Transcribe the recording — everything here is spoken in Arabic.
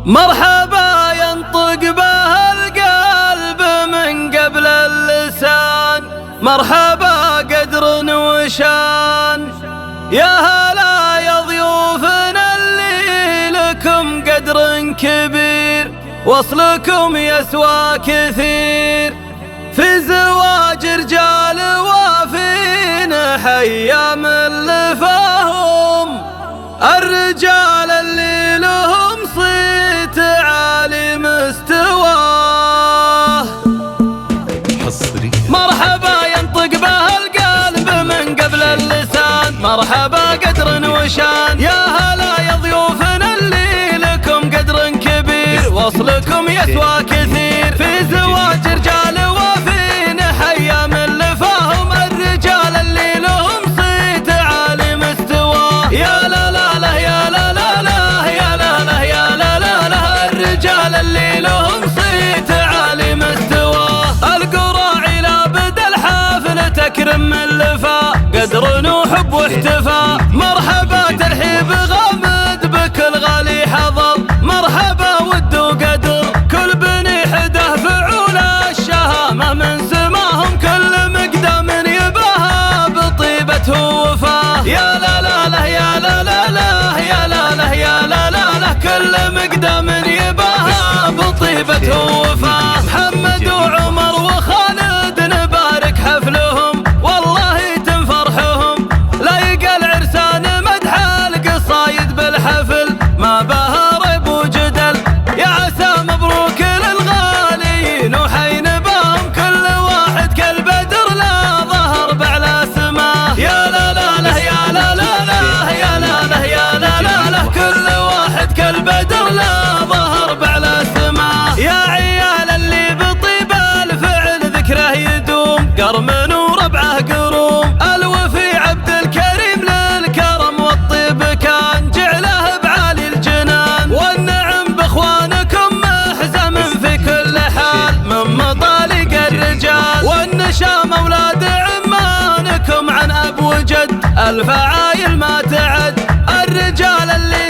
مرحبا ينطق به القلب من قبل اللسان، مرحبا قدر وشان. يا هلا يا ضيوفنا اللي لكم قدر كبير، وصلكم يسوى كثير. في زواج رجال وافين حيا من لفاهم، الرجال اللي لهم صيت عالي مستواه. مرحبا ينطق به القلب من قبل اللسان، مرحبا قدر وشان. يا هلا يا ضيوفنا اللي لكم قدر كبير، وصلكم يسوى كثير. في زواج رجال وافين حيا من لفاهم، الرجال اللي لهم صيت عالي مستواه. يا لا لا لا يا لا لا لا يا لا لا يا لا لا لا، الرجال اللي لهم صيت عالي مستواه. القراعي لا بدا الحفل تكرم من لفا، قدر وحب واحتفاء. مرحبا ترحيب غامد بكل غالي حضر، مرحبا ود وقدر كل بني حده فعول الشهامة من سماهم. كل مقدام يباها بطيبته وفاه. يا لا لا لا يا لا لا لا يا لا لا يا لا لا لا، كل مقدام يباها بطيبته وفاه. محمد وعمر وخالد نبارك حفلهم، والله يتم فرحهم. لا يقل عرسان مدح القصايد بالحفل، ما بها ريب وجدل. يا عسى مبروك للغاليين وحين بهم، كل واحد كالبدر لا ظهر بعلى سماه. يا لا لا لا يا لا لا لا يا لا لا يا لا لا لا، كل واحد كالبدر لا ظهر بعلى سماه. يا عيال اللي بطيب الفعل ذكره يدوم، قرم وربعه قروم. الوفي عبد الكريم للكرم والطيب كان جعله بعالي الجنان، والنعم باخوانكم محزم في كل حال من مطالق الرجال. والنشام اولاد عمانكم عن اب وجد، الفعايل ما تعد. الرجال اللي